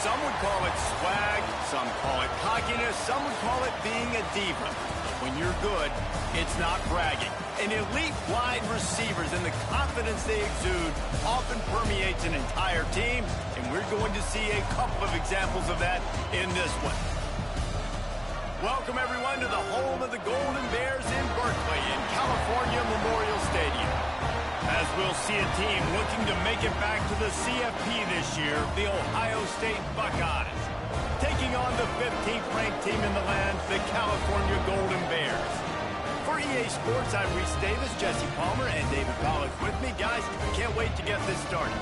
Some would call it swag, some call it cockiness, some would call it being a diva. When you're good, it's not bragging. And elite wide receivers and the confidence they exude often permeates an entire team, and we're going to see a couple of examples of that in this one. Welcome, everyone, to the home of the Golden Bears in Berkeley in California Memorial Stadium. As we'll see a team looking to make it back to the CFP this year, the Ohio State Buckeyes, taking on the 15th ranked team in the land, the California Golden Bears. For EA Sports, I'm Reese Davis, Jesse Palmer, and David Pollack with me. Guys, can't wait to get this started.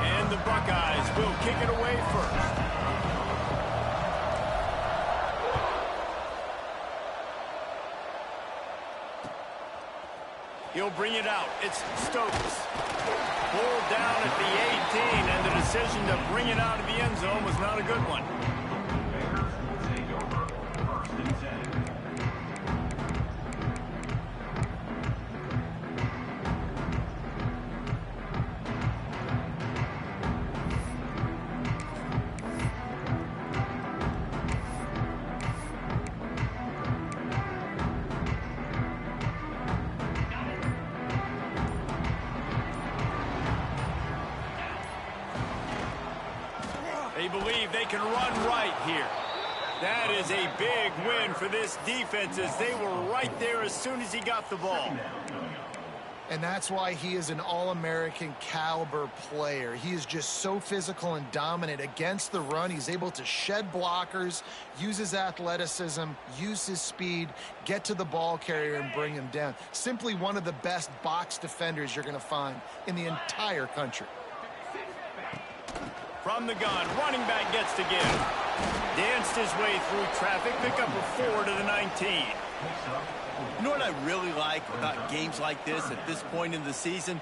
And the Buckeyes will kick it away first. He'll bring it out. It's Stokes. Pulled down at the 18, and the decision to bring it out of the end zone was not a good one. Bears will take over 1st and 10. They believe they can run right here. That is a big win for this defense as they were right there as soon as he got the ball. And that's why he is an All-American caliber player. He is just so physical and dominant against the run. He's able to shed blockers, use his athleticism, use his speed, get to the ball carrier and bring him down. Simply one of the best box defenders you're going to find in the entire country. From the gun, running back gets to give. Danced his way through traffic, pick up a 4 to the 19. You know what I really like about games like this at this point in the season?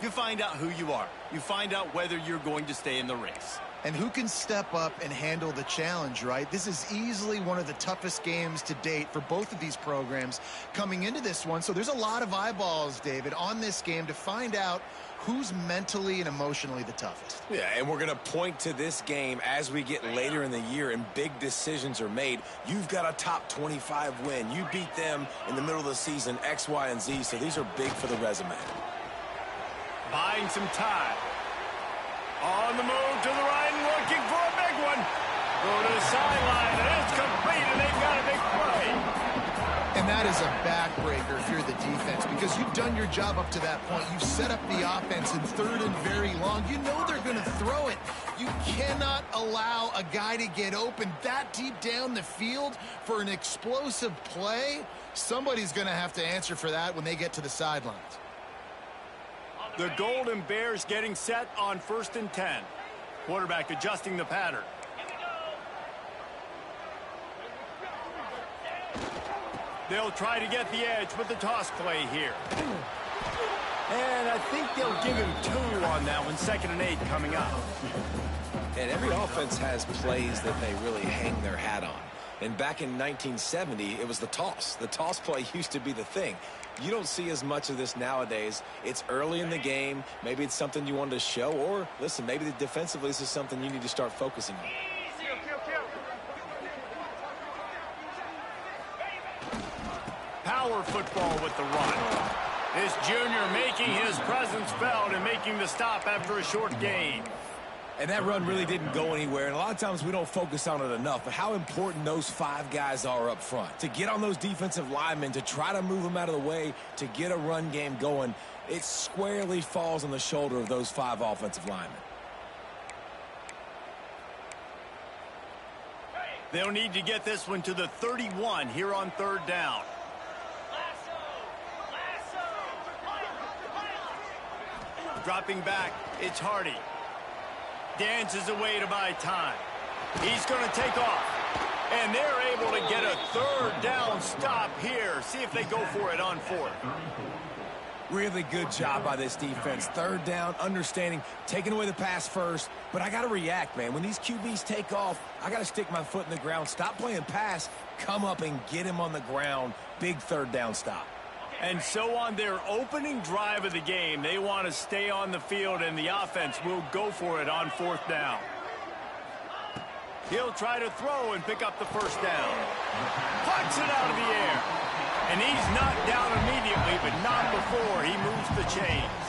You find out who you are. You find out whether you're going to stay in the race. And who can step up and handle the challenge, right? This is easily one of the toughest games to date for both of these programs coming into this one. So there's a lot of eyeballs, David, on this game to find out who's mentally and emotionally the toughest. Yeah, and we're going to point to this game as we get later in the year and big decisions are made. You've got a top 25 win. You beat them in the middle of the season, X, Y, and Z, so these are big for the resume. Buying some time. On the move to the right and looking for a big one. Go to the sideline, and it's complete, and they've got a big play. And that is a backbreaker if you're the defense because you've done your job up to that point. You've set up the offense in 3rd and very long. You know they're going to throw it. You cannot allow a guy to get open that deep down the field for an explosive play. Somebody's going to have to answer for that when they get to the sidelines. The Golden Bears getting set on 1st and 10. Quarterback adjusting the pattern. They'll try to get the edge with the toss play here. And I think they'll give him 2 on that one. 2nd and 8 coming up. And every offense has plays that they really hang their hat on. And back in 1970, it was the toss. The toss play used to be the thing. You don't see as much of this nowadays. It's early in the game. Maybe it's something you wanted to show. Or, listen, maybe defensively this is something you need to start focusing on. Power football with the run. This junior making his presence felt and making the stop after a short gain. And that run really didn't go anywhere. And a lot of times we don't focus on it enough. But how important those 5 guys are up front. To get on those defensive linemen, to try to move them out of the way, to get a run game going, it squarely falls on the shoulder of those 5 offensive linemen. They'll need to get this one to the 31 here on 3rd down. Dropping back, it's Hardy. Dances away to buy time. He's going to take off. And they're able to get a 3rd down stop here. See if they go for it on 4th. Really good job by this defense. Third down, understanding, taking away the pass first. But I got to react, man. When these QBs take off, I got to stick my foot in the ground. Stop playing pass. Come up and get him on the ground. Big third down stop. And so on their opening drive of the game, they want to stay on the field, and the offense will go for it on fourth down. He'll try to throw and pick up the first down. Puts it out of the air. And he's knocked down immediately, but not before he moves the chains.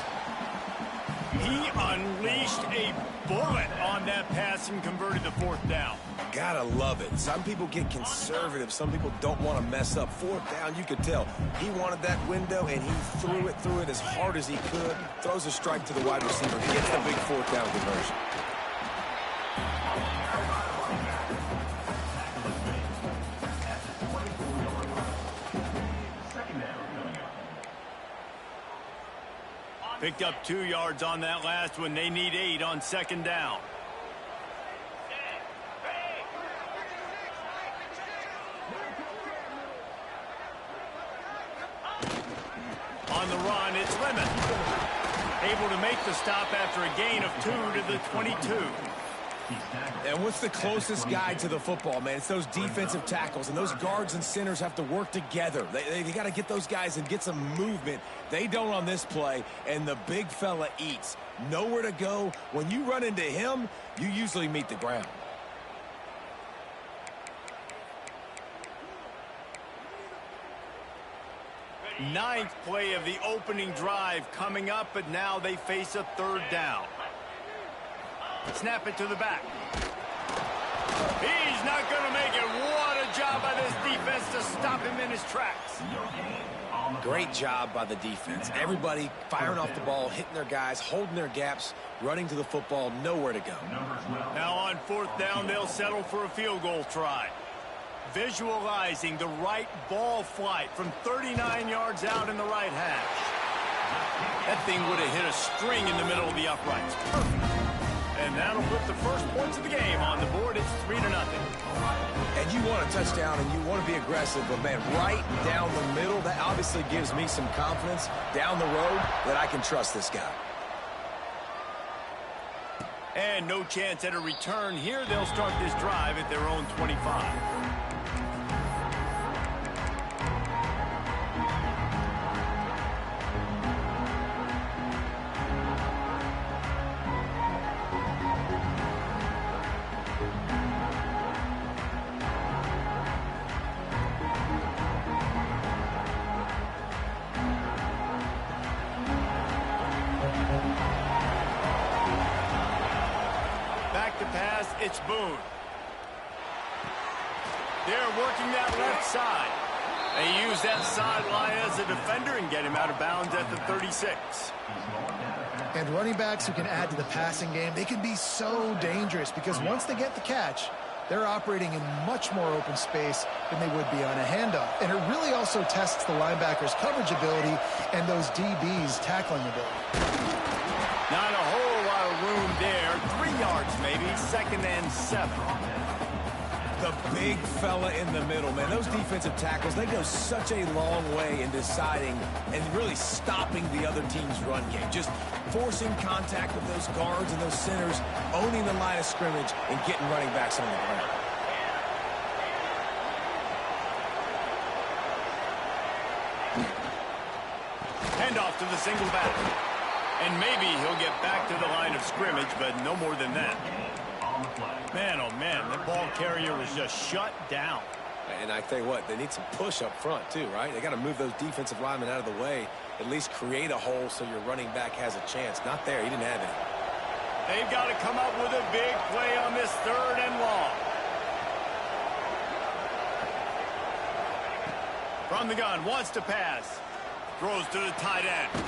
He unleashed a bullet on that pass and converted the fourth down. Gotta love it. Some people get conservative. Some people don't want to mess up. Fourth down, you could tell. He wanted that window, and he threw it as hard as he could. Throws a strike to the wide receiver. Gets the big fourth down conversion. Picked up 2 yards on that last one. They need 8 on second down. On the run, it's Lemon. Able to make the stop after a gain of 2 to the 22. And what's the closest guy to the football, man? It's those defensive tackles, and those guards and centers have to work together. They got to get those guys and get some movement. They don't on this play, and the big fella eats. Nowhere to go. When you run into him, you usually meet the ground. Ninth play of the opening drive coming up, but now they face a third down. Snap it to the back. He's not going to make it. What a job by this defense to stop him in his tracks. Great job by the defense. Everybody firing off the ball, hitting their guys, holding their gaps, running to the football, nowhere to go. Now on fourth down, they'll settle for a field goal try. Visualizing the right ball flight from 39 yards out in the right hash. That thing would have hit a string in the middle of the uprights. Perfect. And that'll put the first points of the game on the board. It's 3-0. And you want a touchdown and you want to be aggressive, but man, right down the middle, that obviously gives me some confidence down the road that I can trust this guy. And no chance at a return here. They'll start this drive at their own 25. It's Boone. They're working that left side. They use that sideline as a defender and get him out of bounds at the 36. And running backs who can add to the passing game, they can be so dangerous because once they get the catch, they're operating in much more open space than they would be on a handoff. And it really also tests the linebacker's coverage ability and those DB's tackling ability. Not a whole lot of room there. 3 yards maybe, 2nd and 7. The big fella in the middle, man. Those defensive tackles, they go such a long way in deciding and really stopping the other team's run game. Just forcing contact with those guards and those centers, owning the line of scrimmage, and getting running backs on the ground. Handoff to the single back. And maybe he'll get back to the line of scrimmage, but no more than that. Man, oh man, the ball carrier was just shut down. And I tell you what, they need some push up front too, right? They got to move those defensive linemen out of the way, at least create a hole so your running back has a chance. Not there, he didn't have it. They've got to come up with a big play on this 3rd and long. From the gun, wants to pass. Throws to the tight end.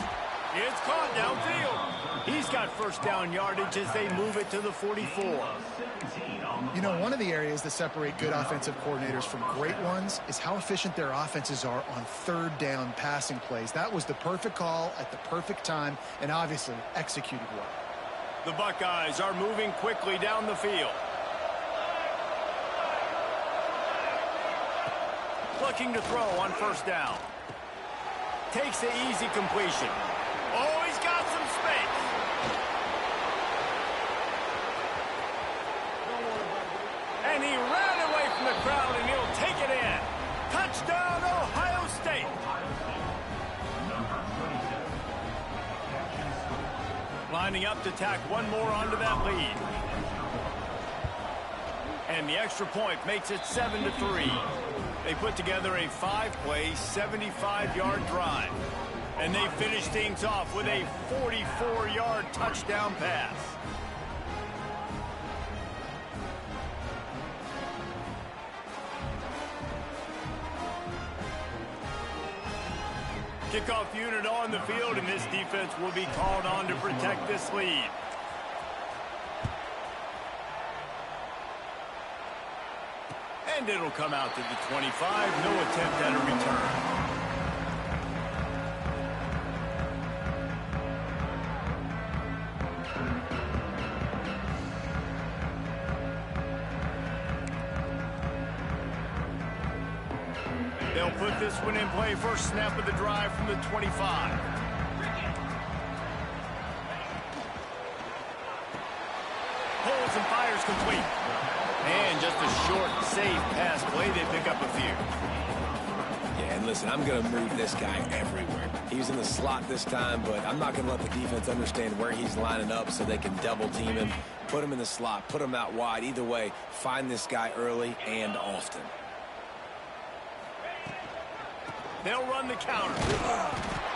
It's caught downfield. He's got first down yardage as they move it to the 44. You know, one of the areas that separate good offensive coordinators from great ones is how efficient their offenses are on 3rd down passing plays. That was the perfect call at the perfect time and obviously executed well. The Buckeyes are moving quickly down the field. Looking to throw on first down. takes the easy completion. Oh, he's got some space. And he ran away from the crowd, and he'll take it in. Touchdown, Ohio State. Lining up to tack one more onto that lead. And the extra point makes it 7-3. They put together a 5-play, 75-yard drive. And they finish things off with a 44-yard touchdown pass. Kickoff unit on the field, and this defense will be called on to protect this lead. And it'll come out to the 25. No attempt at a return. They'll put this one in play. First snap of the drive from the 25. Pulls and fires complete. And just a short, safe pass play. They pick up a few. Yeah, and listen, I'm going to move this guy everywhere. He's in the slot this time, but I'm not going to let the defense understand where he's lining up so they can double team him. Put him in the slot, put him out wide. Either way, find this guy early and often. They'll run the counter.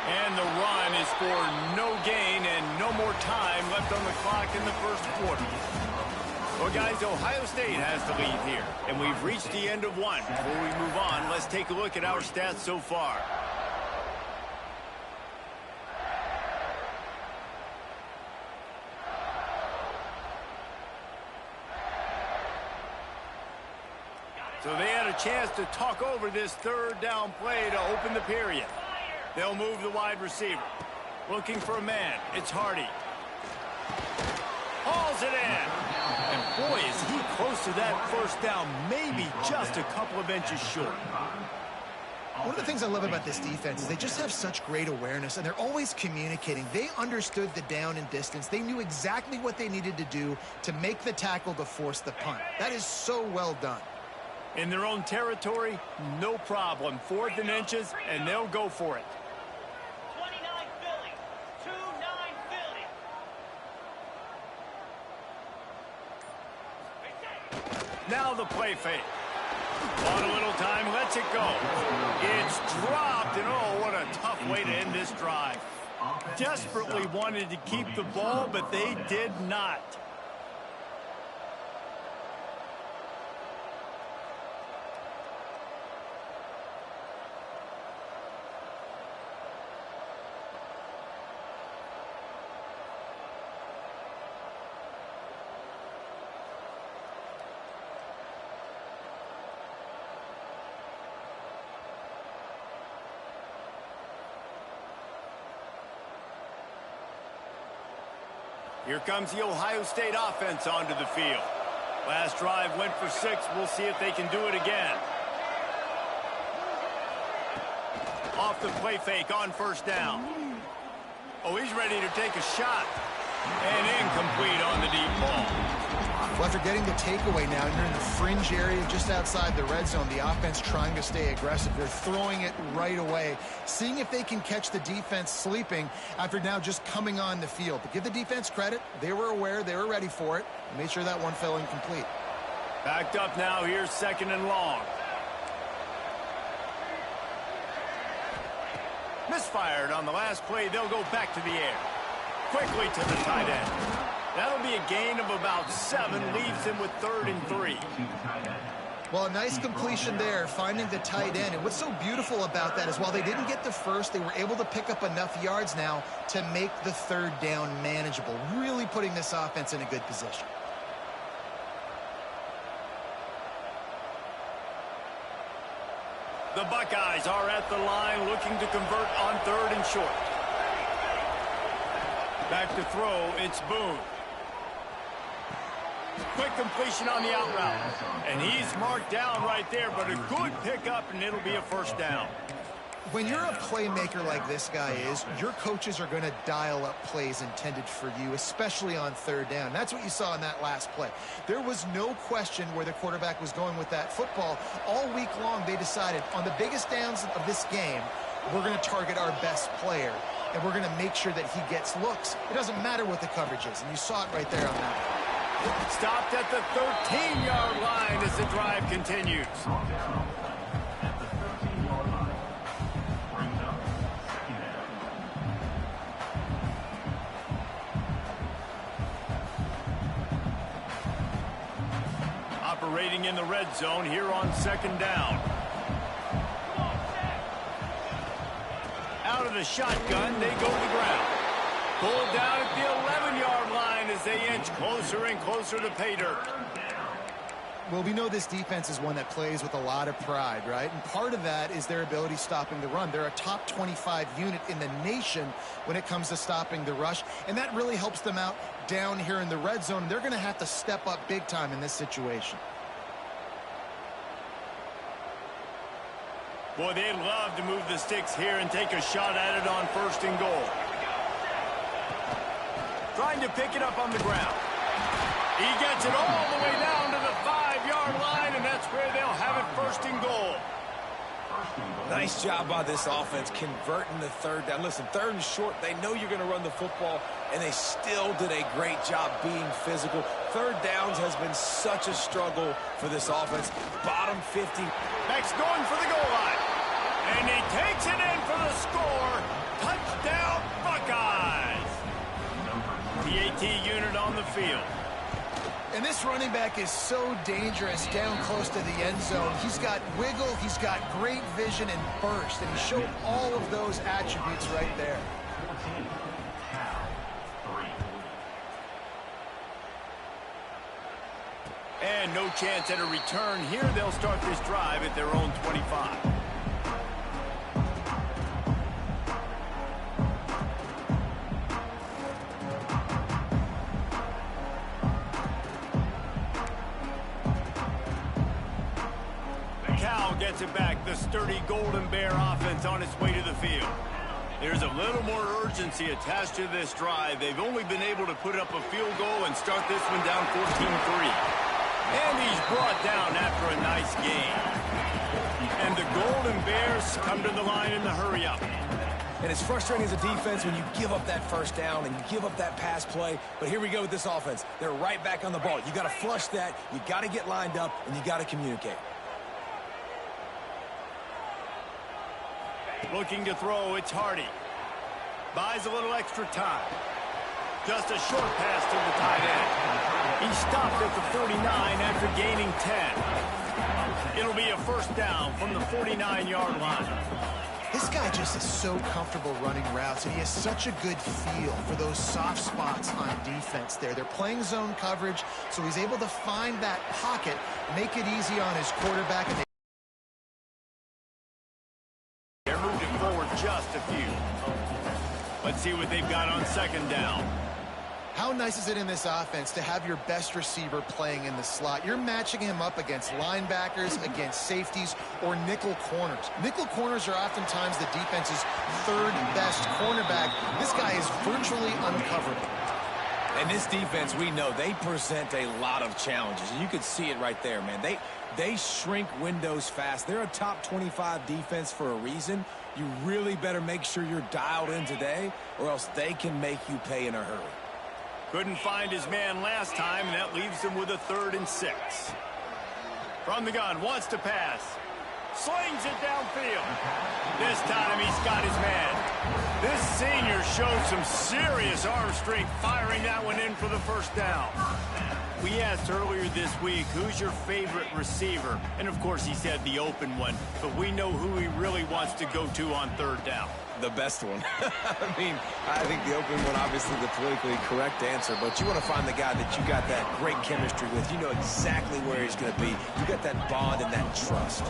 And the run is for no gain and no more time left on the clock in the first quarter. Well, guys, Ohio State has the lead here, and we've reached the end of one. Before we move on, let's take a look at our stats so far. So they had a chance to talk over this third down play to open the period. They'll move the wide receiver. Looking for a man. It's Hardy. Hauls it in. And boy, is he close to that first down, maybe just a couple of inches short. One of the things I love about this defense is they just have such great awareness, and they're always communicating. They understood the down and distance. They knew exactly what they needed to do to make the tackle to force the punt. That is so well done. In their own territory, no problem. 4th and inches, and they'll go for it. 29 Philly. 2-9 Philly. Now the play fake. On a little time, lets it go. It's dropped, and oh, what a tough way to end this drive. Desperately wanted to keep the ball, but they did not. Here comes the Ohio State offense onto the field. Last drive went for 6. We'll see if they can do it again. Off the play fake on first down. Oh, he's ready to take a shot. And incomplete on the deep ball. Well, after getting the takeaway now, you're in the fringe area just outside the red zone. The offense trying to stay aggressive. They're throwing it right away, seeing if they can catch the defense sleeping after now just coming on the field. But give the defense credit. They were aware. They were ready for it. And made sure that one fell incomplete. Backed up now. Here's 2nd and long. Misfired on the last play. They'll go back to the air. Quickly to the tight end. That'll be a gain of about 7. Leaves him with 3rd and 3. Well, a nice completion there, finding the tight end. And what's so beautiful about that is while they didn't get the first, they were able to pick up enough yards now to make the 3rd down manageable, really putting this offense in a good position. The Buckeyes are at the line looking to convert on 3rd and short. Back to throw, it's Boone. Quick completion on the out route. And he's marked down right there, but a good pickup, and it'll be a first down. When you're a playmaker like this guy is, your coaches are going to dial up plays intended for you, especially on third down. That's what you saw in that last play. There was no question where the quarterback was going with that football. All week long, they decided on the biggest downs of this game, we're going to target our best player, and we're going to make sure that he gets looks. It doesn't matter what the coverage is, and you saw it right there on that. Stopped at the 13-yard line as the drive continues. Operating in the red zone here on second down. Out of the shotgun, they go to the ground. Pulled down at the 11-yard line as they inch closer and closer to pay dirt. Well, we know this defense is one that plays with a lot of pride, right? And part of that is their ability stopping the run. They're a top 25 unit in the nation when it comes to stopping the rush, and that really helps them out down here in the red zone. They're going to have to step up big time in this situation. Boy, they'd love to move the sticks here and take a shot at it on first and goal. Trying to pick it up on the ground. He gets it all the way down to the 5-yard line, and that's where they'll have it first and goal. Nice job by this offense converting the third down. Listen, third and short, they know you're going to run the football, and they still did a great job being physical. Third downs has been such a struggle for this offense. Bottom 50. Beck's going for the goal line. And he takes it in for the score. Touchdown, Buckeyes. The AT unit on the field. And this running back is so dangerous down close to the end zone. He's got wiggle, he's got great vision and burst, and he showed all of those attributes right there. 14, Cal, 3. And no chance at a return here. They'll start this drive at their own 25. Cal gets it back. The sturdy Golden Bear offense on its way to the field. There's a little more urgency attached to this drive. They've only been able to put up a field goal and start this one down 14-3. And he's brought down after a nice game. And the Golden Bears come to the line in the hurry-up. And it's frustrating as a defense when you give up that first down and you give up that pass play. But here we go with this offense. They're right back on the ball. You got to flush that. You got to get lined up, and you got to communicate. Looking to throw, it's Hardy. Buys a little extra time. Just a short pass to the tight end. He stopped at the 49 after gaining 10. It'll be a first down from the 49-yard line. This guy just is so comfortable running routes, and he has such a good feel for those soft spots on defense there. They're playing zone coverage, so he's able to find that pocket, make it easy on his quarterback, and They're moving forward just a few. Let's see what they've got on second down. how nice is it in this offense to have your best receiver playing in the slot? You're matching him up against linebackers, against safeties, or nickel corners. Nickel corners are oftentimes the defense's third best cornerback. This guy is virtually uncoverable. And this defense, we know, they present a lot of challenges. And you could see it right there, man. They shrink windows fast. They're a top 25 defense for a reason. You really better make sure you're dialed in today, or else they can make you pay in a hurry. Couldn't find his man last time, and that leaves him with a 3rd and 6. From the gun, wants to pass. Slings it downfield. This time he's got his man. This senior showed some serious arm strength firing that one in for the first down. We asked earlier this week, who's your favorite receiver? And of course he said the open one, but we know who he really wants to go to on 3rd down. The best one. I think the open one, obviously the politically correct answer, but you want to find the guy that you got that great chemistry with. You know exactly where he's going to be. You got that bond and that trust.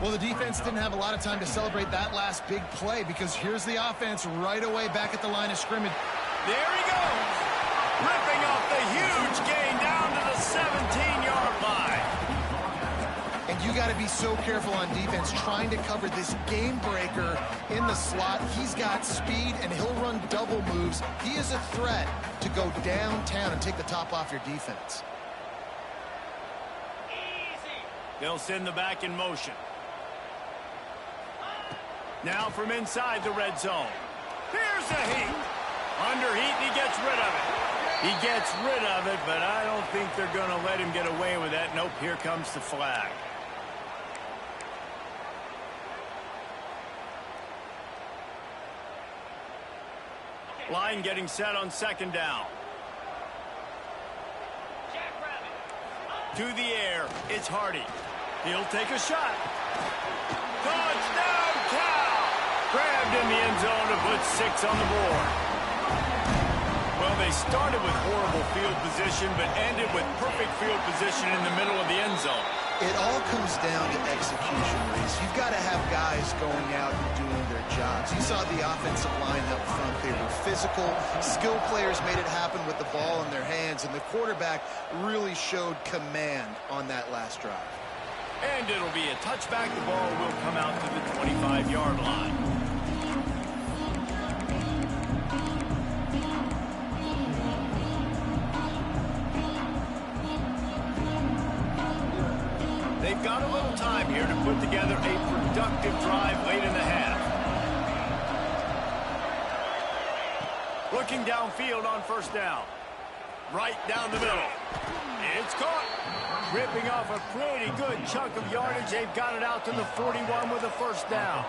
Well, the defense didn't have a lot of time to celebrate that last big play, because here's the offense right away back at the line of scrimmage. There he goes. Ripping off the huge gain down to the 17-yard line. And you got to be so careful on defense trying to cover this game breaker in the slot. He's got speed, and he'll run double moves. He is a threat to go downtown and take the top off your defense. Easy. They'll send the back in motion. Now from inside the red zone. Here's the heat. Under heat, and he gets rid of it. He gets rid of it, but I don't think they're going to let him get away with that. Nope, here comes the flag. Line getting set on second down. Jackrabbit. To the air, it's Hardy. He'll take a shot. Touchdown, Cal! Grabbed in the end zone to put 6 on the board. Well, they started with horrible field position, but ended with perfect field position in the middle of the end zone. It all comes down to execution, Reese. You've got to have guys going out and doing their jobs. You saw the offensive line up front. They were physical. Skill players made it happen with the ball in their hands, and the quarterback really showed command on that last drive. And it'll be a touchback. The ball will come out to the 25-yard line. They've got a little time here to put together a productive drive late in the half. Looking downfield on first down. Right down the middle. It's caught. Ripping off a pretty good chunk of yardage. They've got it out to the 41 with a first down.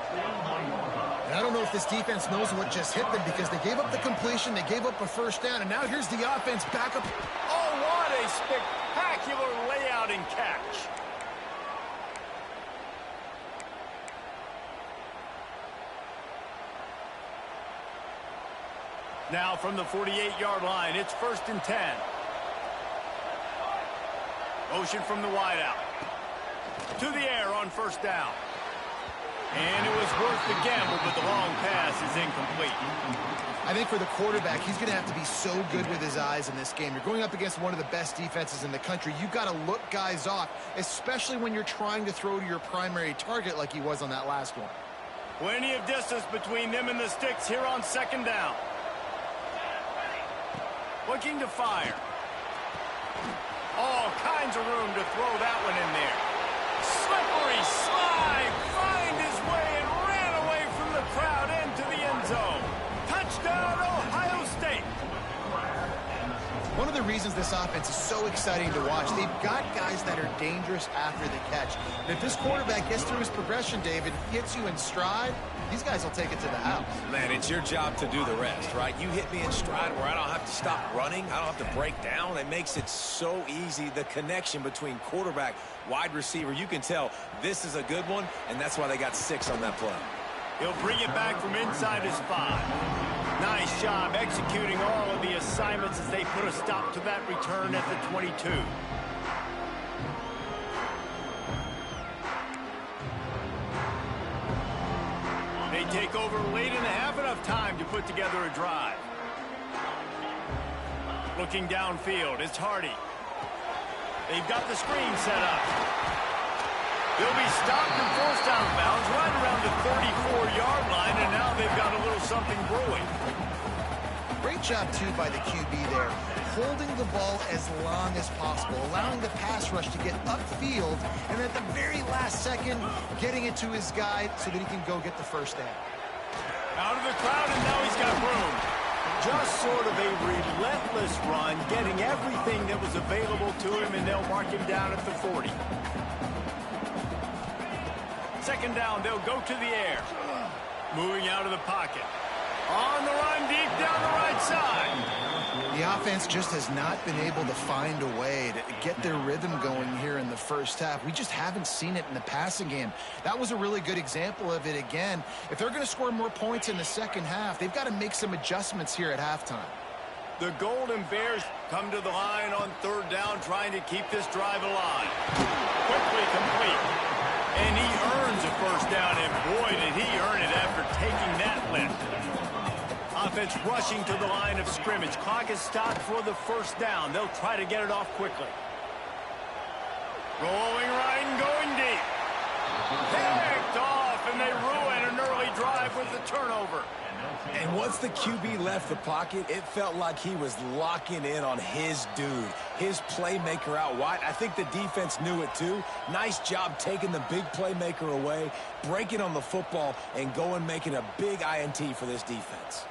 And I don't know if this defense knows what just hit them because they gave up the completion, they gave up a first down, and now here's the offense back up. Oh, what a spectacular layout and catch. Now from the 48-yard line, it's 1st and 10. Motion from the wideout. To the air on first down. And it was worth the gamble, but the long pass is incomplete. I think for the quarterback, he's going to have to be so good with his eyes in this game. You're going up against one of the best defenses in the country. You've got to look guys off, especially when you're trying to throw to your primary target like he was on that last one. Plenty of distance between them and the sticks here on second down. Looking to fire. All kinds of room to throw that one in there. Slippery slide. Find his way and ran away from the crowd into the end zone. Touchdown, Ohio State. One of the reasons this offense is so exciting to watch, they've got guys that are dangerous after the catch. And if this quarterback gets through his progression, David, hits you in stride, these guys will take it to the house. Man, it's your job to do the rest, right? You hit me in stride where I don't have to stop running. I don't have to break down. It makes it so easy, the connection between quarterback, wide receiver. You can tell this is a good one, and that's why they got 6 on that play. He'll bring it back from inside his 5. Nice job executing all of the assignments as they put a stop to that return at the 22. They take over late in the half, enough time to put together a drive. Looking downfield, it's Hardy. They've got the screen set up. They'll be stopped and forced out of bounds right around the 34-yard line, and now they've got a little something brewing. Great job, too, by the QB there, holding the ball as long as possible, allowing the pass rush to get upfield, and at the very last second, getting it to his guy so that he can go get the first down. Out of the crowd, and now he's got room. Just sort of a relentless run, getting everything that was available to him, and they'll mark him down at the 40. Second down, they'll go to the air. Moving out of the pocket. On the run, deep down the right side. The offense just has not been able to find a way to get their rhythm going here in the first half. We just haven't seen it in the passing game. That was a really good example of it again. If they're going to score more points in the second half, they've got to make some adjustments here at halftime. The Golden Bears come to the line on third down, trying to keep this drive alive. Quickly complete. And he earns a first down, and boy, did he earn it after taking that lift. Offense rushing to the line of scrimmage. Clock is stopped for the first down. They'll try to get it off quickly. Rolling right and going deep. Picked off, and they ruin an early drive with the turnover. And once the QB left the pocket, it felt like he was locking in on his dude, his playmaker out wide. I think the defense knew it too. Nice job taking the big playmaker away, breaking on the football, and going making a big INT for this defense.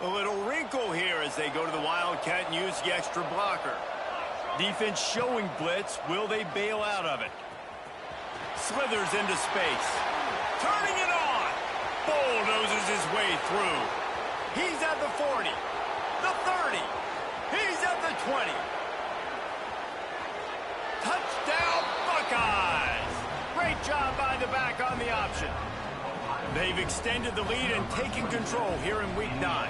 A little wrinkle here as they go to the Wildcat and use the extra blocker. Defense showing blitz. Will they bail out of it? Slithers into space. Turning it on. Bulldozes his way through. He's at the 40. The 30. He's at the 20. Touchdown, Buckeyes. Great job by the back on the option. They've extended the lead and taken control here in Week 9.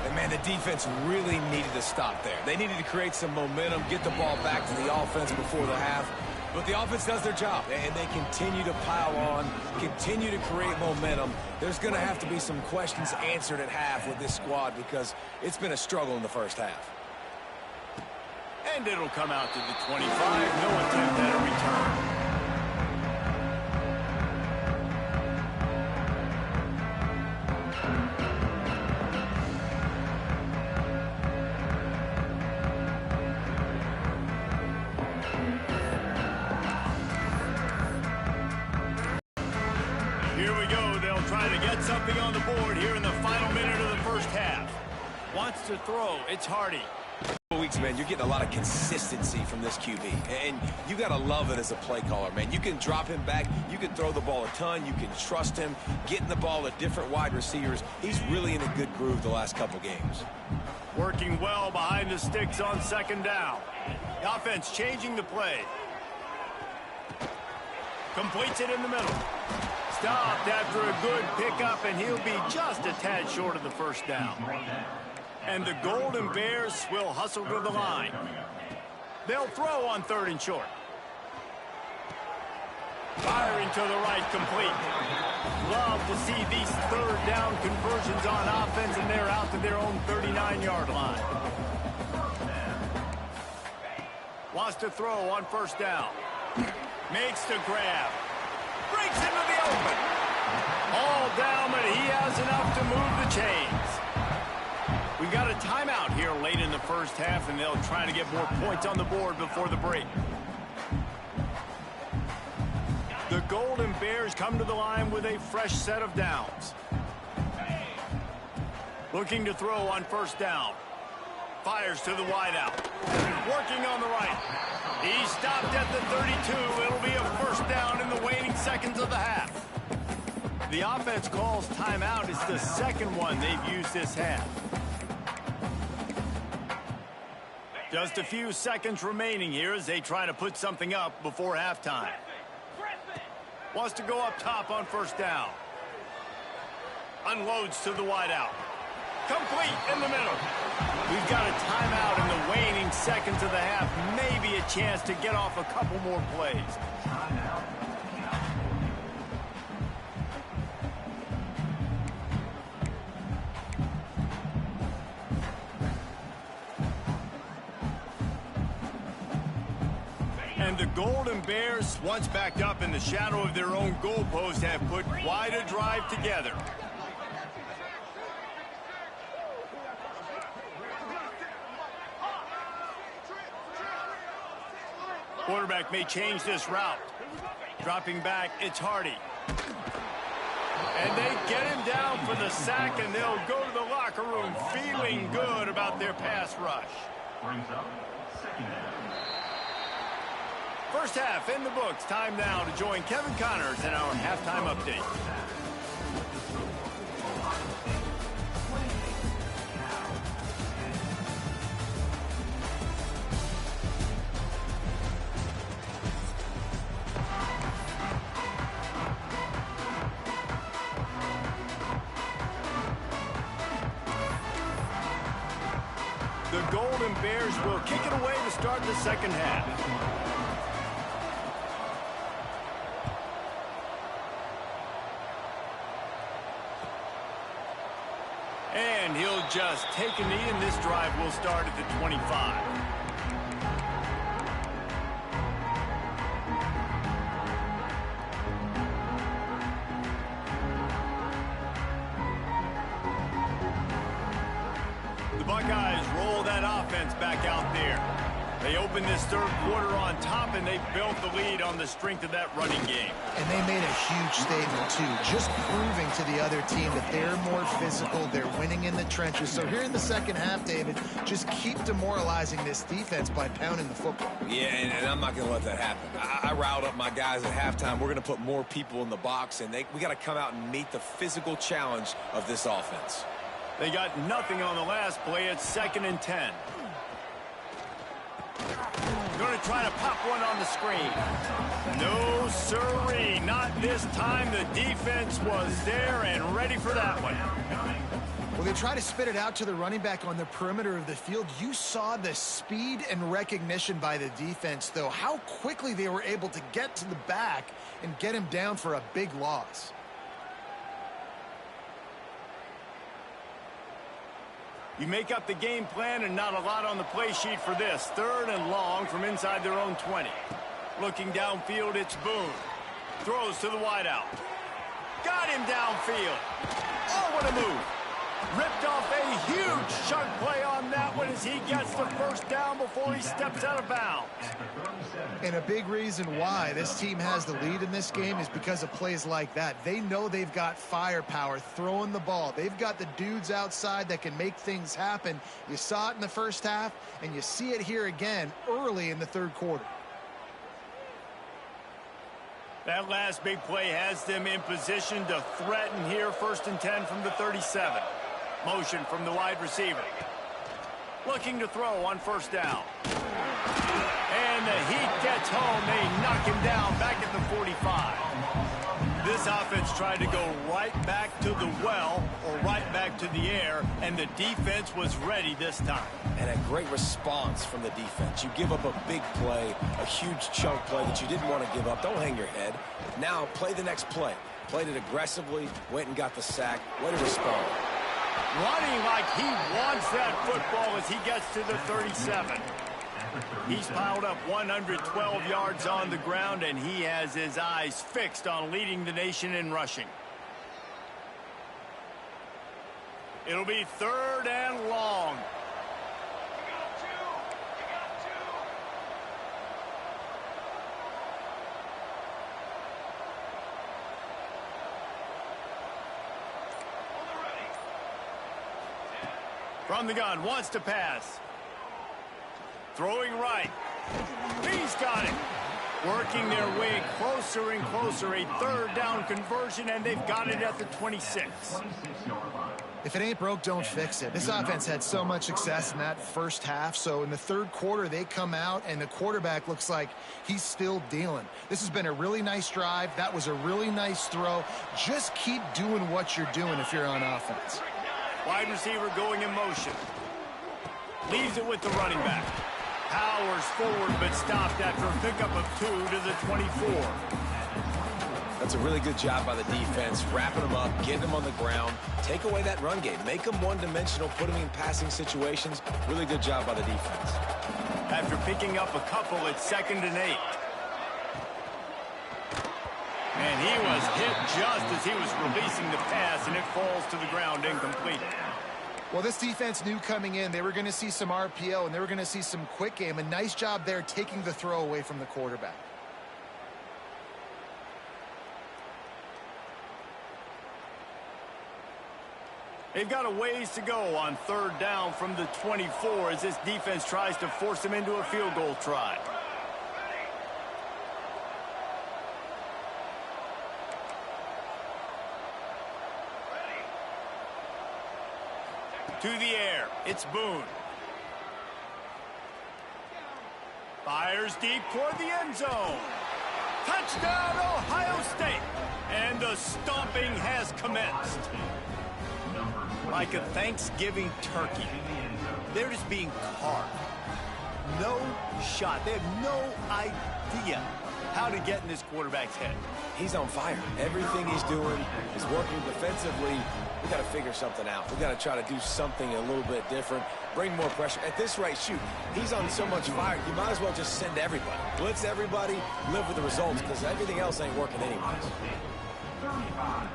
And, man, the defense really needed to stop there. They needed to create some momentum, get the ball back to the offense before the half. But the offense does their job, and they continue to pile on, continue to create momentum. There's going to have to be some questions answered at half with this squad because it's been a struggle in the first half. And it'll come out to the 25. No attempt at a return. Something on the board here in the final minute of the first half. Wants to throw. It's Hardy. Weeks, man, you're getting a lot of consistency from this QB, and you got to love it as a play caller, man. You can drop him back. You can throw the ball a ton. You can trust him, getting the ball to different wide receivers. He's really in a good groove the last couple games. Working well behind the sticks on second down. The offense changing the play. Completes it in the middle. Stopped after a good pickup, and he'll be just a tad short of the first down. And the Golden Bears will hustle to the line. They'll throw on 3rd and short. Firing to the right, complete. Love to see these 3rd down conversions on offense, and they're out to their own 39-yard line. Wants to throw on 1st down. Makes the grab. Breaks into the open. All down, but he has enough to move the chains. We've got a timeout here late in the first half, and they'll try to get more points on the board before the break. The Golden Bears come to the line with a fresh set of downs. Looking to throw on 1st down. Fires to the wideout. Working on the right. He stopped at the 32. It'll be a 1st down in the waning seconds of the half. The offense calls timeout. It's the second one they've used this half. Just a few seconds remaining here as they try to put something up before halftime. Wants to go up top on 1st down. Unloads to the wideout. Complete in the middle. We've got a timeout in the waning seconds of the half. Maybe a chance to get off a couple more plays. And the Golden Bears, once backed up in the shadow of their own goalpost, have put quite a drive together. Quarterback may change this route. Dropping back, it's Hardy. And they get him down for the sack, and they'll go to the locker room feeling good about their pass rush. Brings up 2nd down. First half in the books. Time now to join Kevin Connors in our halftime update. The Golden Bears will kick it away to start the second half. And he'll just take a knee, and this drive will start at the 25. The Buckeyes roll that offense back out there. They open this third quarter on top, and they built the lead on the strength of that running game. And they made a huge statement, too, just proving to the other team that they're more physical, they're winning in the trenches. So here in the second half, David, just keep demoralizing this defense by pounding the football. Yeah, and I'm not going to let that happen. I riled up my guys at halftime. We're going to put more people in the box, and we got to come out and meet the physical challenge of this offense. They got nothing on the last play. It's 2nd and 10. Going to try to pop one on the screen. No, sirree. Not this time. The defense was there and ready for that one. Well, they try to spit it out to the running back on the perimeter of the field. You saw the speed and recognition by the defense, though. How quickly they were able to get to the back and get him down for a big loss. You make up the game plan, and not a lot on the play sheet for this. 3rd and long from inside their own 20. Looking downfield, it's Boone. Throws to the wideout. Got him downfield. Oh, what a move. Ripped off a huge chunk play on that one as he gets the first down before he steps out of bounds. And a big reason why this team has the lead in this game is because of plays like that. They know they've got firepower throwing the ball. They've got the dudes outside that can make things happen. You saw it in the first half, and you see it here again early in the third quarter. That last big play has them in position to threaten here. 1st and 10 from the 37. Motion from the wide receiver. Looking to throw on 1st down. And the Heat gets home. They knock him down back at the 45. This offense tried to go right back to the well or right back to the air, and the defense was ready this time. And a great response from the defense. You give up a big play, a huge chunk play that you didn't want to give up. Don't hang your head. Now play the next play. Played it aggressively, went and got the sack. Way to respond. Running like he wants that football as he gets to the 37. He's piled up 112 yards on the ground, and he has his eyes fixed on leading the nation in rushing. It'll be 3rd and long. From the gun, wants to pass. Throwing right. He's got it. Working their way closer and closer. A 3rd down conversion, and they've got it at the 26. If it ain't broke, don't fix it. This offense had so much success in that first half, so in the third quarter, they come out, and the quarterback looks like he's still dealing. This has been a really nice drive. That was a really nice throw. Just keep doing what you're doing if you're on offense. Wide receiver going in motion. Leaves it with the running back. Powers forward, but stopped after a pickup of 2 to the 24. That's a really good job by the defense, wrapping them up, getting them on the ground, take away that run game, make them one-dimensional, put them in passing situations. Really good job by the defense. After picking up a couple, it's 2nd and 8. And he was hit just as he was releasing the pass, and it falls to the ground incomplete. Well, this defense knew coming in they were going to see some RPO, and they were going to see some quick game. A nice job there taking the throw away from the quarterback. They've got a ways to go on 3rd down from the 24 as this defense tries to force them into a field goal try. To the air, it's Boone. Fires deep toward the end zone. Touchdown, Ohio State. And the stomping has commenced. Like a Thanksgiving turkey. They're just being carved. No shot. They have no idea how to get in this quarterback's head. He's on fire. Everything he's doing is working defensively. We got to figure something out. We got to try to do something a little bit different, bring more pressure. At this rate, shoot, he's on so much fire, you might as well just send everybody. Blitz everybody, live with the results, because everything else ain't working anyways. 35.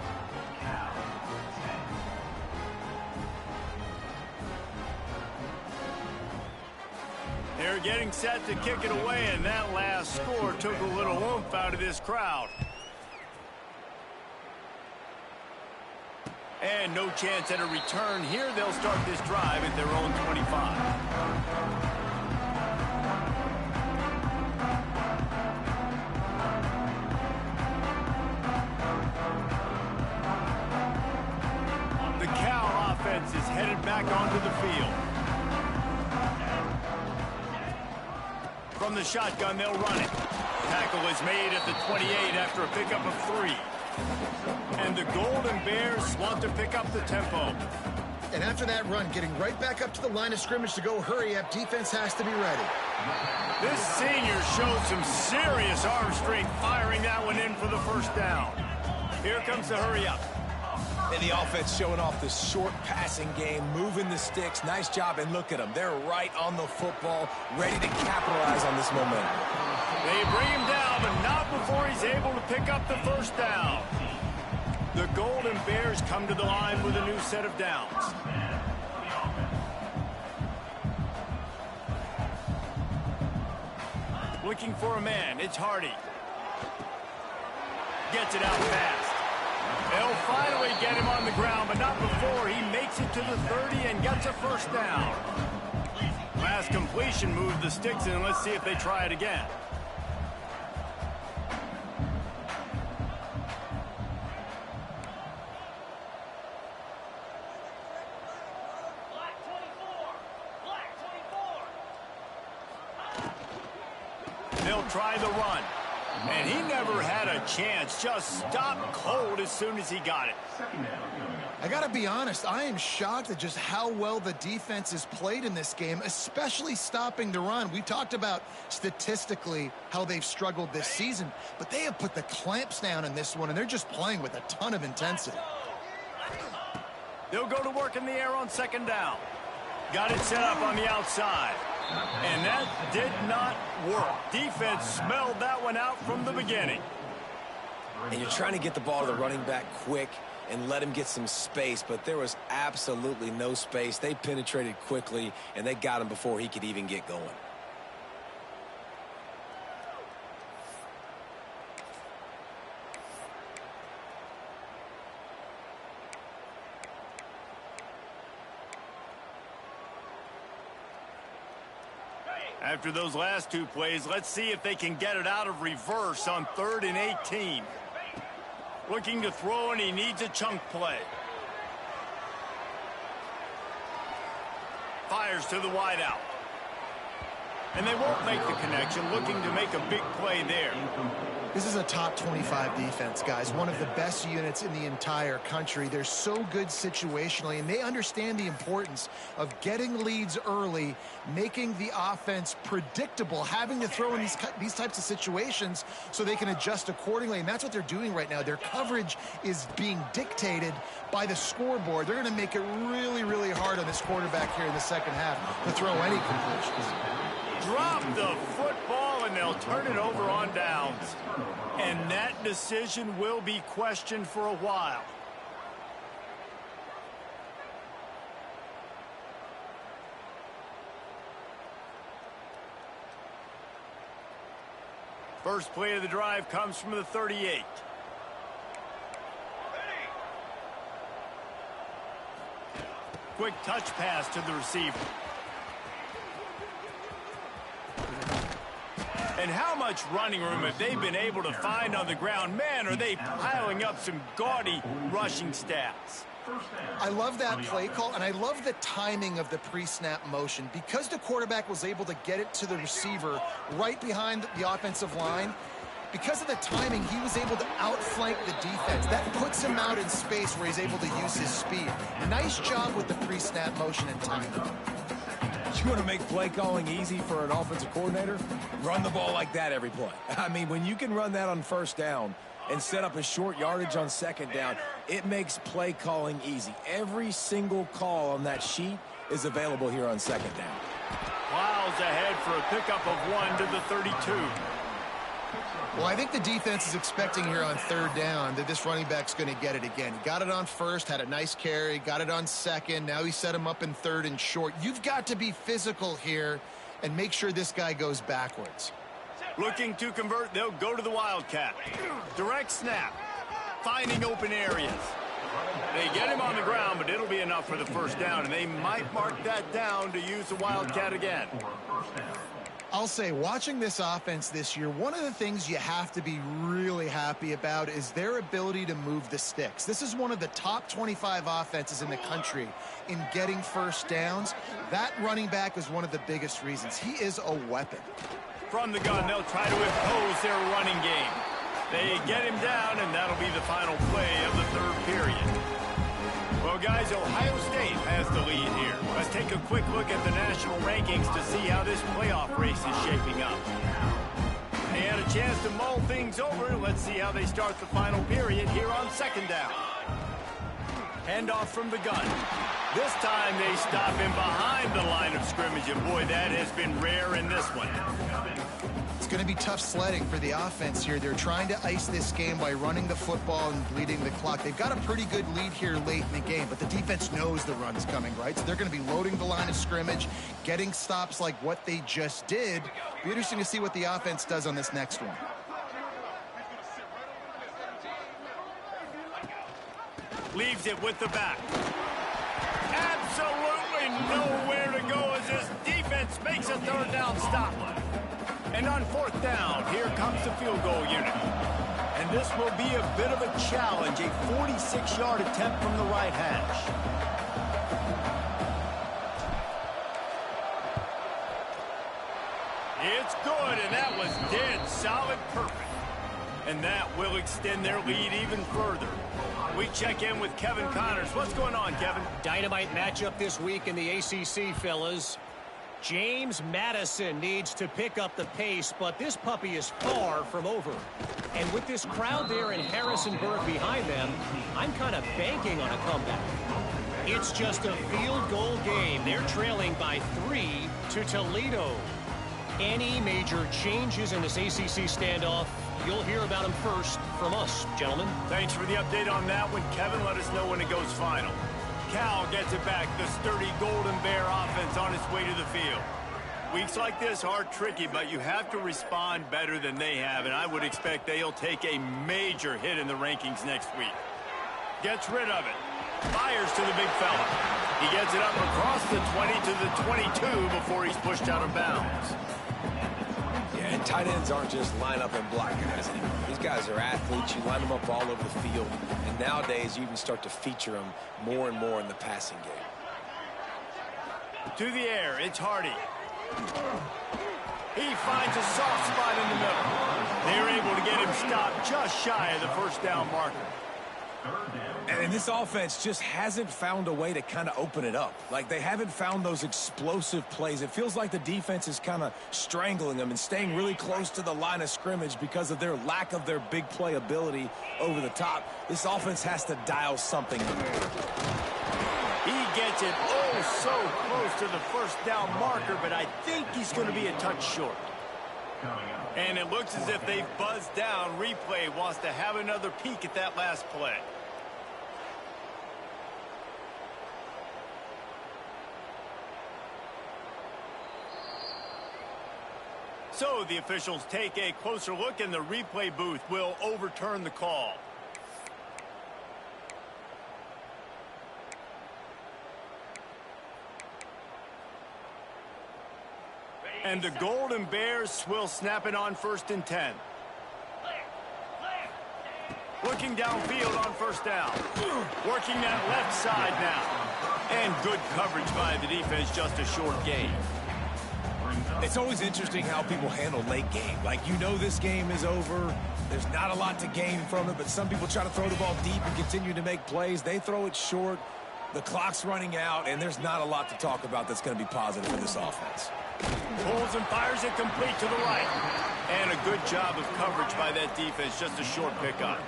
They're getting set to kick it away, and that last score took a little oomph out of this crowd. And no chance at a return here. They'll start this drive at their own 25. The Cal offense is headed back onto the field. From the shotgun, they'll run it. Tackle is made at the 28 after a pickup of 3. And the Golden Bears want to pick up the tempo. And after that run, getting right back up to the line of scrimmage to go hurry up, defense has to be ready. This senior showed some serious arm strength firing that one in for the first down. Here comes the hurry up. And the offense showing off the short passing game, moving the sticks. Nice job, and look at them. They're right on the football, ready to capitalize on this momentum. They bring him down, but not before he's able to pick up the first down. The Golden Bears come to the line with a new set of downs. Looking for a man, it's Hardy. Gets it out fast. They'll finally get him on the ground, but not before he makes it to the 30 and gets a first down. Last completion moved the sticks in. Let's see if they try it again. Black 24. Black 24. They'll try the run. And he never had a chance. Just stopped cold as soon as he got it. I got to be honest, I am shocked at just how well the defense has played in this game, especially stopping the run. We talked about statistically how they've struggled this season, but they have put the clamps down in this one, and they're just playing with a ton of intensity. They'll go to work in the air on second down. Got it set up on the outside. And that did not work. Defense smelled that one out from the beginning. And you're trying to get the ball to the running back quick and let him get some space, but there was absolutely no space. They penetrated quickly, and they got him before he could even get going. After those last two plays, let's see if they can get it out of reverse on 3rd and 18. Looking to throw, and he needs a chunk play. Fires to the wideout. And they won't make the connection, looking to make a big play there. This is a top 25 defense, guys. One of the best units in the entire country. They're so good situationally, and they understand the importance of getting leads early, making the offense predictable, having to throw in these types of situations so they can adjust accordingly. And that's what they're doing right now. Their coverage is being dictated by the scoreboard. They're going to make it really, really hard on this quarterback here in the second half to throw any completions. Drop the football, and they'll turn it over on downs. And that decision will be questioned for a while. First play of the drive comes from the 38. Quick touch pass to the receiver. And how much running room have they been able to find on the ground? Man, are they piling up some gaudy rushing stats. I love that play call, and I love the timing of the pre-snap motion. Because the quarterback was able to get it to the receiver right behind the offensive line, because of the timing, he was able to outflank the defense. That puts him out in space where he's able to use his speed. Nice job with the pre-snap motion and timing. You want to make play calling easy for an offensive coordinator? Run the ball like that every play. I mean, when you can run that on first down and set up a short yardage on second down, it makes play calling easy. Every single call on that sheet is available here on second down. Plows ahead for a pickup of 1 to the 32. Well, I think the defense is expecting here on third down that this running back's going to get it again. He got it on first, had a nice carry, got it on second. Now he set him up in third and short. You've got to be physical here and make sure this guy goes backwards. Looking to convert, they'll go to the Wildcat. Direct snap. Finding open areas. They get him on the ground, but it'll be enough for the first down, and they might mark that down to use the Wildcat again. I'll say, watching this offense this year, one of the things you have to be really happy about is their ability to move the sticks. This is one of the top 25 offenses in the country in getting first downs. That running back is one of the biggest reasons. He is a weapon. From the gun, they'll try to impose their running game. They get him down, and that'll be the final play of the third period. Well, guys, Ohio State has the lead here. Let's take a quick look at the national rankings to see how this playoff race is shaping up. They had a chance to mull things over. Let's see how they start the final period here on second down. Handoff from the gun. This time they stop him behind the line of scrimmage, and boy, that has been rare in this one. It's going to be tough sledding for the offense here. They're trying to ice this game by running the football and bleeding the clock. They've got a pretty good lead here late in the game, but the defense knows the run is coming, right? So they're going to be loading the line of scrimmage, getting stops like what they just did. Be interesting to see what the offense does on this next one. Leaves it with the back. Absolutely nowhere to go as this defense makes a third down stop. And on fourth down, here comes the field goal unit. And this will be a bit of a challenge, a 46-yard attempt from the right hash. It's good, and that was dead solid perfect. And that will extend their lead even further. We check in with Kevin Connors. What's going on, Kevin? Dynamite matchup this week in the ACC, fellas. James Madison needs to pick up the pace, but this puppy is far from over. And with this crowd there and Harrisonburg behind them, I'm kind of banking on a comeback. It's just a field goal game. They're trailing by 3 to Toledo. Any major changes in this ACC standoff, you'll hear about them first from us, gentlemen. Thanks for the update on that one, Kevin. Let us know when it goes final. Cal gets it back. The sturdy Golden Bear offense on its way to the field. Weeks like this are tricky, but you have to respond better than they have, and I would expect they'll take a major hit in the rankings next week. Gets rid of it. Fires to the big fella. He gets it up across the 20 to the 22 before he's pushed out of bounds. Yeah, and tight ends aren't just line up and block guys anymore. These guys are athletes. You line them up all over the field. And nowadays, you can start to feature them more and more in the passing game. To the air, it's Hardy. He finds a soft spot in the middle. They're able to get him stopped just shy of the first down marker. And this offense just hasn't found a way to kind of open it up. Like, they haven't found those explosive plays. It feels like the defense is kind of strangling them and staying really close to the line of scrimmage because of their lack of their big play ability over the top. This offense has to dial something up. He gets it oh so close to the first down marker, but I think he's going to be a touch short. And it looks as if they've buzzed down. Replay wants to have another peek at that last play. So the officials take a closer look, and the replay booth will overturn the call. And the Golden Bears will snap it on 1st and 10. Looking downfield on first down. Working that left side now. And good coverage by the defense, just a short gain. It's always interesting how people handle late game. Like, you know this game is over. There's not a lot to gain from it, but some people try to throw the ball deep and continue to make plays. They throw it short. The clock's running out, and there's not a lot to talk about that's going to be positive for this offense. Pulls and fires it complete to the right. And a good job of coverage by that defense, just a short pickup.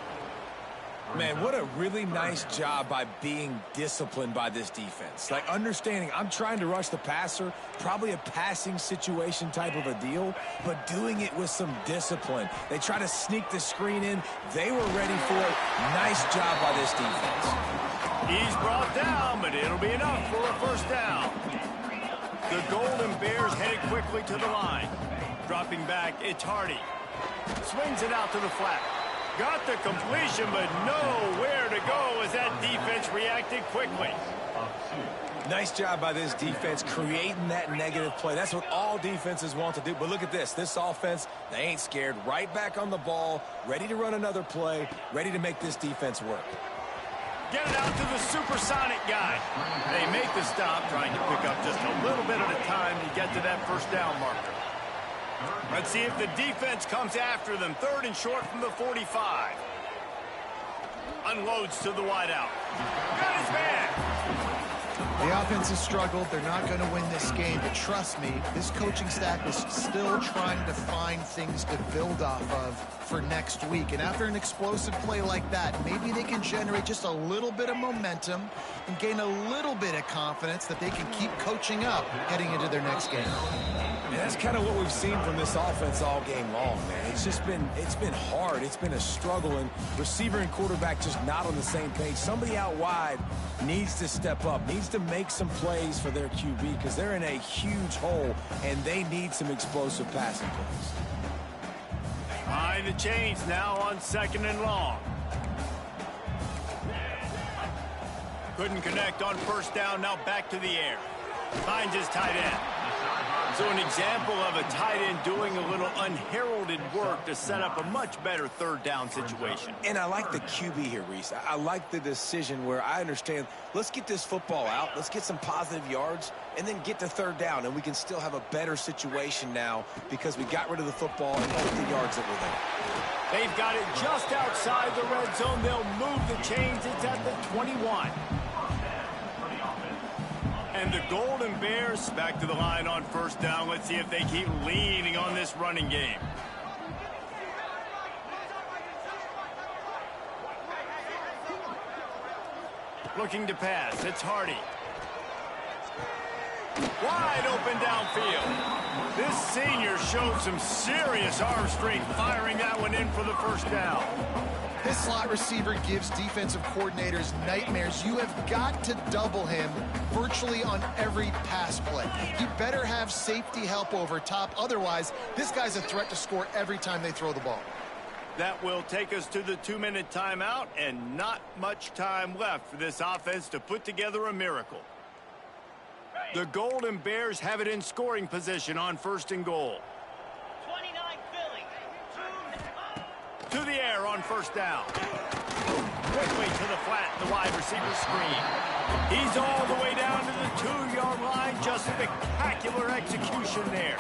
Man, what a really nice job by being disciplined by this defense. Like, understanding I'm trying to rush the passer, probably a passing situation type of a deal, but doing it with some discipline. They try to sneak the screen in. They were ready for it. Nice job by this defense. He's brought down, but it'll be enough for a first down. The Golden Bears headed quickly to the line. Dropping back, it's Hardy. Swings it out to the flat. Got the completion, but nowhere to go as that defense reacted quickly. Nice job by this defense creating that negative play. That's what all defenses want to do. But look at this. This offense, they ain't scared. Right back on the ball, ready to run another play, ready to make this defense work. Get it out to the supersonic guy. They make the stop, trying to pick up just a little bit at a time to get to that first down marker. Let's see if the defense comes after them. 3rd and short from the 45. Unloads to the wideout. Got his man. The offense has struggled. They're not going to win this game, but trust me, this coaching staff is still trying to find things to build off of for next week. And after an explosive play like that, maybe they can generate just a little bit of momentum and gain a little bit of confidence that they can keep coaching up heading into their next game. And that's kind of what we've seen from this offense all game long, man. It's been hard. It's been a struggle, and receiver and quarterback just not on the same page. Somebody out wide needs to step up, needs to make some plays for their QB because they're in a huge hole, and they need some explosive passing plays. Behind the chains now on 2nd and long. Couldn't connect on first down, now back to the air. Finds his tight end. So an example of a tight end doing a little unheralded work to set up a much better 3rd down situation. And I like the QB here, Reese. I like the decision where I understand, let's get this football out, let's get some positive yards, and then get to 3rd down, and we can still have a better situation now because we got rid of the football and put the yards that were there. They've got it just outside the red zone. They'll move the chains. It's at the 21. And the Golden Bears back to the line on first down. Let's see if they keep leaning on this running game. Looking to pass. It's Hardy. Wide open downfield. This senior showed some serious arm strength firing that one in for the first down. This slot receiver gives defensive coordinators nightmares. You have got to double him virtually on every pass play. You better have safety help over top. Otherwise, this guy's a threat to score every time they throw the ball. That will take us to the 2-minute timeout, and not much time left for this offense to put together a miracle. The Golden Bears have it in scoring position on 1st and goal. 29 Philly. To the air on first down. Quickly to the flat, the wide receiver screen. He's all the way down to the 2-yard line. Just spectacular execution there.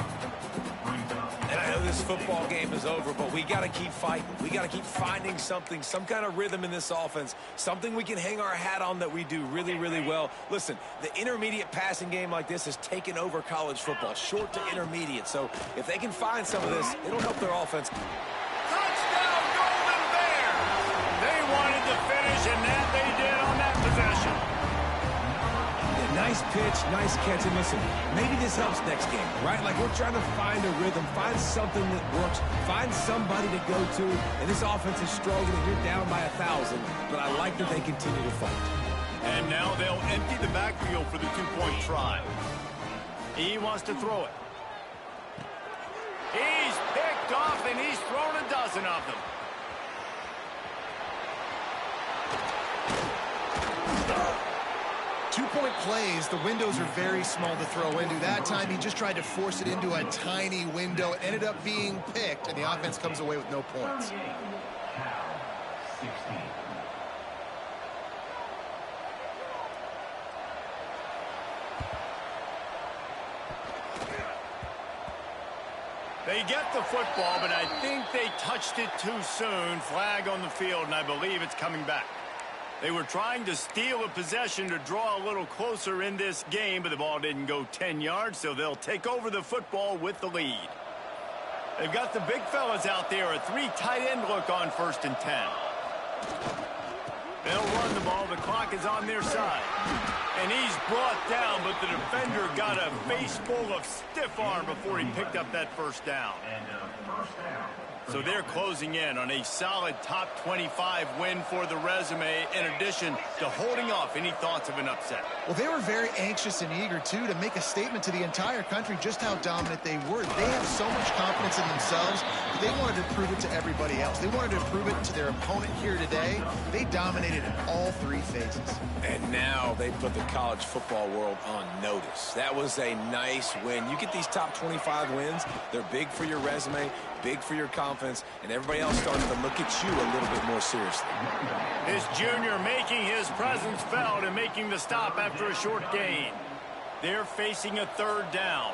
And I know this football game is over, but we got to keep fighting. We got to keep finding something, some kind of rhythm in this offense, something we can hang our hat on that we do really, really well. Listen, the intermediate passing game like this has taken over college football, short to intermediate. So if they can find some of this, it'll help their offense. Touchdown, Golden Bears! They wanted to finish, and that they did on that possession. Nice pitch, nice catch, and listen, maybe this helps next game, right? Like, we're trying to find a rhythm, find something that works, find somebody to go to, and this offense is struggling. You're down by 1,000, but I like that they continue to fight. And now they'll empty the backfield for the 2-point try. He wants to throw it. He's picked off, and he's thrown a dozen of them. Two-point plays, the windows are very small to throw into. That time, he just tried to force it into a tiny window. It ended up being picked, and the offense comes away with no points. They get the football, but I think they touched it too soon. Flag on the field, and I believe it's coming back. They were trying to steal a possession to draw a little closer in this game, but the ball didn't go 10 yards, so they'll take over the football with the lead. They've got the big fellas out there, a 3 tight end look on 1st and 10. They'll run the ball. The clock is on their side. And he's brought down, but the defender got a face full of stiff arm before he picked up that first down. First down. So they're closing in on a solid top 25 win for the resume, in addition to holding off any thoughts of an upset. Well, they were very anxious and eager, too, to make a statement to the entire country just how dominant they were. They have so much confidence in themselves, but they wanted to prove it to everybody else. They wanted to prove it to their opponent here today. They dominated in all 3 phases. And now they put the college football world on notice. That was a nice win. You get these top 25 wins, they're big for your resume, big for your confidence, and everybody else starts to look at you a little bit more seriously. This junior making his presence felt and making the stop after a short gain. They're facing a 3rd down.